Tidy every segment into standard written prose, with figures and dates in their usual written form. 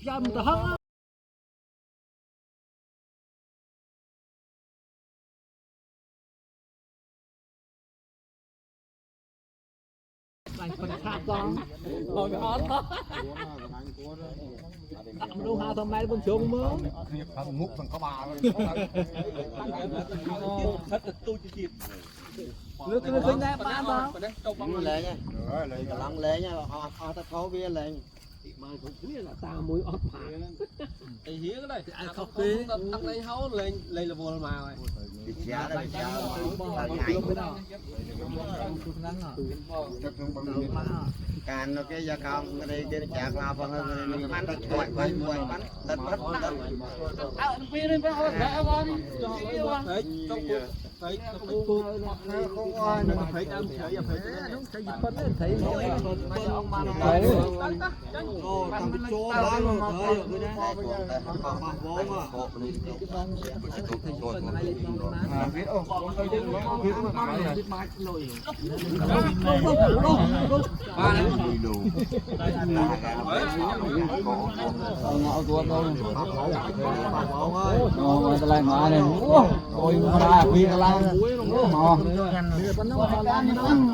chăm tao hăng phần khác con ngồi đó đâu hà thằng này bên xuống mớ thằng ngút thằng có bà nước cái sinh ra ba tao lệ nha lăng lệ nha họ ta khó bia lệ mà cũng biết là tao mũi ót phá thì hiến cái này ai khóc tí tắt lên hấu lên lên là vô mà rồi giá đây giá càng nó cái gia công cái đây cái chạc lao phần hơn mình bán đất quay quay quay bán đất đất phía lên phải con thấy không ai nó thấy em thấy em thấy nó thấy phân thấy ông mà thấy ô thằng cái chỗ đó luôn mà thấy người đấy ngạo tuột thôi cái này mà này ôi ra phi cái lan mò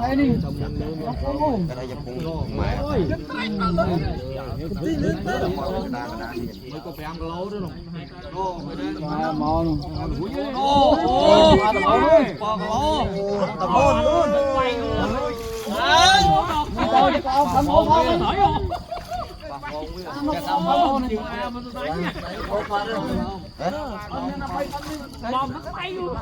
ấy đi cái đây cũng mẹ mới có phải ăn lố đó mò mò Bom nó bay luôn.